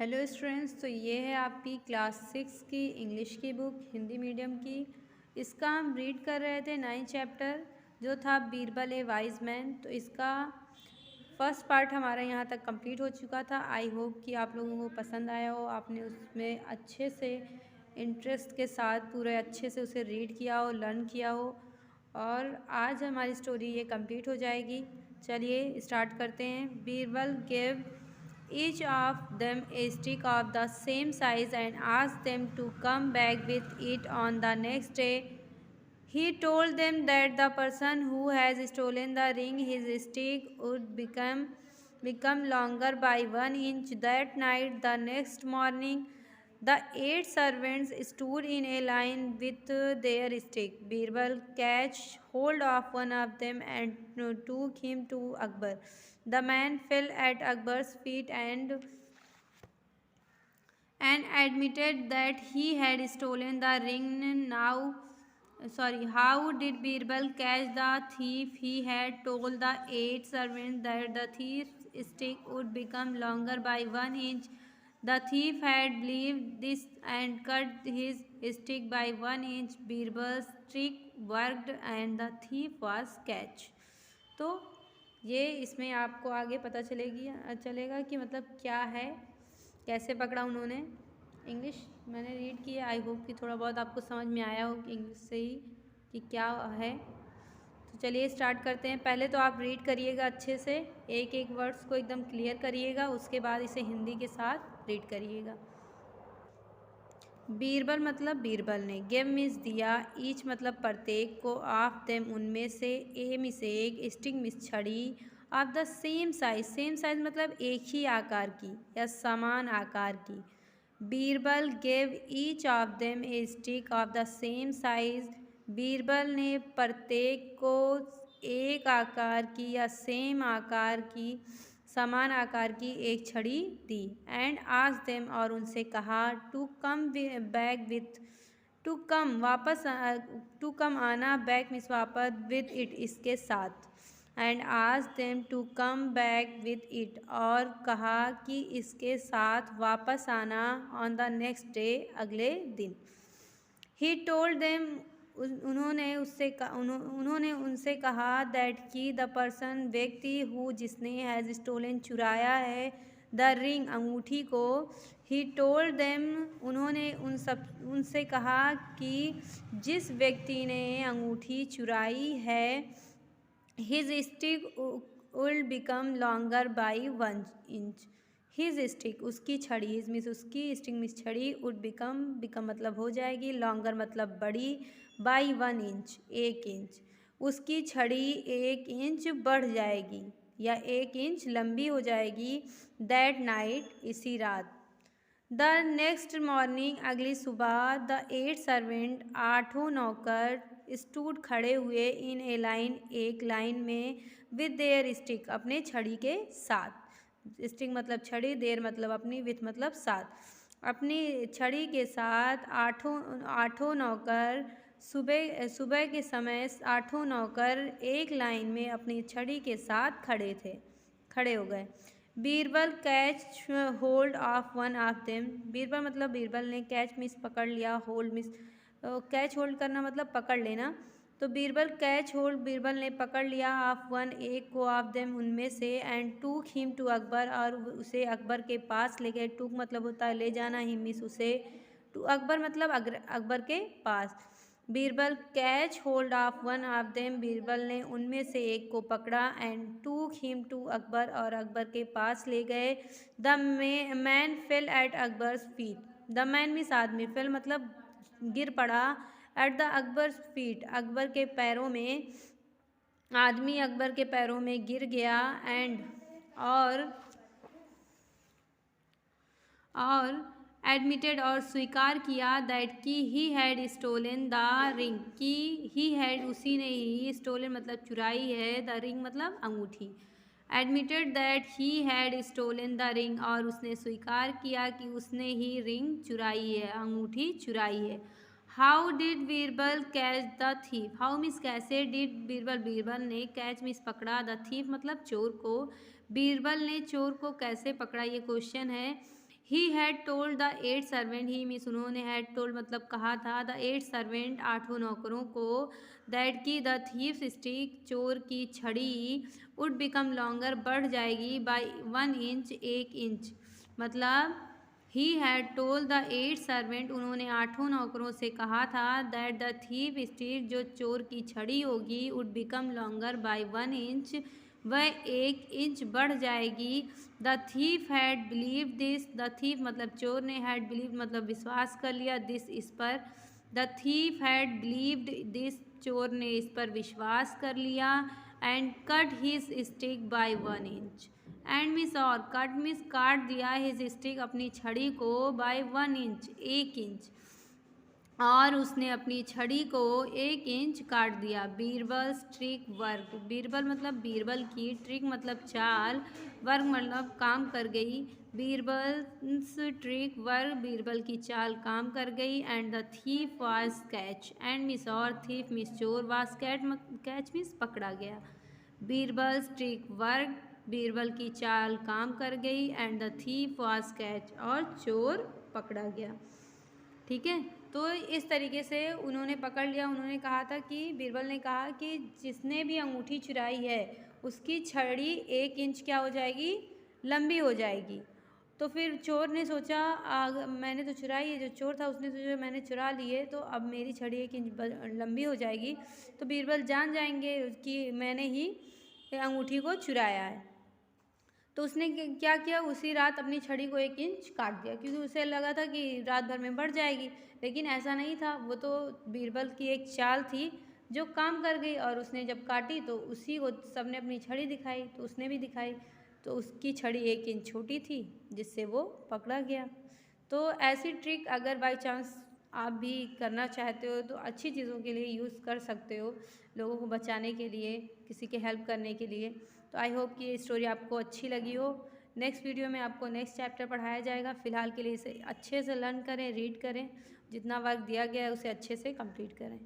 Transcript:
Hello students, तो ये है आपकी क्लास 6 की इंग्लिश की बुक हिंदी मीडियम की। इसका हम रीड कर रहे थे 9 चैप्टर जो था बीरबल ए वाइज मैन। तो इसका फर्स्ट पार्ट हमारा यहाँ तक कंप्लीट हो चुका था। आई होप कि आप लोगों को पसंद आया हो, आपने उसमें अच्छे से इंटरेस्ट के साथ पूरे अच्छे से उसे रीड किया हो, लर्न किया हो। और आज हमारी स्टोरी ये कंप्लीट हो जाएगी। चलिए स्टार्ट करते हैं। Birbal give each of them a stick of the same size and asked them to come back with it on the next day. He told them that the person who has stolen the ring, his stick would become longer by 1 inch. That night, the next morning, the 8 servants stood in a line with their stick. Birbal catch hold of one of them and took him to Akbar. The man fell at Akbar's feet and admitted that he had stolen the ring. How did Birbal catch the thief? He had told the 8 servants that the thief's stick would become longer by 1 inch. The thief had believed this and cut his stick by 1 inch. Birbal's trick worked and the thief was catch. तो ये इसमें आपको आगे पता चलेगा कि मतलब क्या है, कैसे पकड़ा उन्होंने। इंग्लिश मैंने रीड किया, आई होप कि थोड़ा बहुत आपको समझ में आया हो कि इंग्लिश से ही कि क्या है। तो चलिए स्टार्ट करते हैं। पहले तो आप रीड करिएगा अच्छे से, एक एक वर्ड्स को एकदम क्लियर करिएगा, उसके बाद इसे हिंदी के साथ रीड करिएगा। बीरबल मतलब बीरबल ने, गिव मिस दिया, ईच मतलब प्रत्येक को, ऑफ देम उनमें से, ए मिस एक, स्टिंग मिस छड़ी, of the same size, same size मतलब एक ही आकार की या समान आकार की। Birbal give each of them A stick of the same size, Birbal ने प्रत्येक को एक आकार की या सेम आकार की समान आकार की एक छड़ी दी। एंड आज देम और उनसे कहा, to come back with, to come वापस, टू कम आना, बैक मीन्स वापस, विथ इट इसके साथ। एंड आज them to come back with it और कहा कि इसके साथ वापस आना, ऑन द नेक्स्ट डे अगले दिन। ही टोल्ड देम उन्होंने उनसे कहा दैट कि द पर्सन व्यक्ति हु जिसने हैज़ स्टोलन चुराया है, द रिंग अंगूठी को। ही टोल्ड देम उन्होंने उनसे कहा कि जिस व्यक्ति ने अंगूठी चुराई है, his stick will become longer by 1 inch. His stick उसकी छड़ी, हिज मीन्स उसकी, स्टिक मीन्स छड़ी, वुड बिकम मतलब हो जाएगी, लॉन्गर मतलब बड़ी, बाई 1 इंच 1 इंच, उसकी छड़ी 1 इंच बढ़ जाएगी या 1 इंच लंबी हो जाएगी। दैट नाइट इसी रात। द नेक्स्ट मॉर्निंग अगली सुबह, द 8 सर्वेंट आठों नौकर स्टूड खड़े हुए, इन ए लाइन एक लाइन में, विद देयर स्टिक अपने छड़ी के साथ। स्टिक मतलब छड़ी, देर मतलब अपनी, विथ मतलब साथ, अपनी छड़ी के साथ आठों नौकर सुबह के समय आठों नौकर एक लाइन में अपनी छड़ी के साथ खड़े हो गए। Birbal catch hold of one of them, Birbal मतलब बीरबल ने, कैच मिस पकड़ लिया, होल्ड मिस कैच होल्ड करना मतलब पकड़ लेना। तो बीरबल कैच होल्ड बीरबल ने पकड़ लिया, ऑफ वन एक को, ऑफ देम उनमें से, एंड टूक हिम टू अकबर और उसे अकबर के पास ले गए। टूक मतलब होता है ले जाना, हिम मिस उसे, टू अकबर मतलब अकबर के पास। Birbal catch hold of one of them, Birbal ने उनमें से एक को पकड़ा, एंड टूक हिम टू अकबर और अकबर के पास ले गए। The man fell at Akbar's feet, the man means आदमी, फेल मतलब गिर पड़ा, at the Akbar's feet Akbar के पैरों में, आदमी अकबर के पैरों में गिर गया। एंड और एडमिटेड और स्वीकार किया, दैट कि he had stolen the ring, कि ही हैड उसी ने ही, स्टोलन मतलब चुराई है, द रिंग मतलब अंगूठी। Admitted that he had stolen the ring और उसने स्वीकार किया कि उसने ही रिंग चुराई है, अंगूठी चुराई है। How did Birbal catch the thief, how means कैसे, डिड बीरबल ने, कैच मीन्स पकड़ा, द थीफ मतलब चोर को, बीरबल ने चोर को कैसे पकड़ा, ये क्वेश्चन है। ही had told the 8 servant, he means उन्होंने हैड टोल्ड मतलब कहा था, द 8 सर्वेंट 8 नौकरों को, दैट की द थीफ स्टिक चोर की छड़ी वुड बिकम लॉन्गर बढ़ जाएगी बाय 1 इंच 1 इंच। मतलब he had told the 8 servant उन्होंने 8 नौकरों से कहा था, दैट द थीफ स्टिक जो चोर की छड़ी होगी would become longer by 1 inch वह 1 इंच बढ़ जाएगी। The thief had believe this, the thief मतलब चोर ने, हैड बिलीव मतलब विश्वास कर लिया, दिस इस पर। The thief had believed this, चोर ने इस पर विश्वास कर लिया। And cut his stick by 1 inch, and miss और कट मिस काट दिया, हिज स्टिक अपनी छड़ी को, बाय 1 इंच 1 इंच, और उसने अपनी छड़ी को 1 इंच काट दिया। बीरबल ट्रिक वर्क, बीरबल मतलब बीरबल की, ट्रिक मतलब चाल, वर्क मतलब काम कर गई। बीरबल्स ट्रिक वर्क, बीरबल की चाल काम कर गई। And the thief was catch, and miss और थीफ मिस चोर, वाज कैच मिस पकड़ा गया। बीरबल्स ट्रिक वर्क, बीरबल की चाल काम कर गई। And the thief was catch, और चोर पकड़ा गया। ठीक है, तो इस तरीके से उन्होंने पकड़ लिया। उन्होंने कहा था कि बीरबल ने कहा कि जिसने भी अंगूठी चुराई है उसकी छड़ी 1 इंच क्या हो जाएगी, लंबी हो जाएगी। तो फिर चोर ने सोचा मैंने तो चुराई है, जो चोर था उसने सोचा मैंने चुरा ली है तो अब मेरी छड़ी 1 इंच लंबी हो जाएगी, तो बीरबल जान जाएंगे कि मैंने ही अंगूठी को चुराया है। तो उसने क्या किया, उसी रात अपनी छड़ी को 1 इंच काट दिया, क्योंकि उसे लगा था कि रात भर में बढ़ जाएगी, लेकिन ऐसा नहीं था। वो तो बीरबल की एक चाल थी जो काम कर गई, और उसने जब काटी तो उसी को सबने अपनी छड़ी दिखाई, तो उसने भी दिखाई, तो उसकी छड़ी 1 इंच छोटी थी, जिससे वो पकड़ा गया। तो ऐसी ट्रिक अगर बाई चांस आप भी करना चाहते हो तो अच्छी चीज़ों के लिए यूज़ कर सकते हो, लोगों को बचाने के लिए, किसी के हेल्प करने के लिए। तो आई होप कि ये स्टोरी आपको अच्छी लगी हो। नेक्स्ट वीडियो में आपको नेक्स्ट चैप्टर पढ़ाया जाएगा। फ़िलहाल के लिए इसे अच्छे से लर्न करें, रीड करें, जितना वर्क दिया गया है उसे अच्छे से कंप्लीट करें।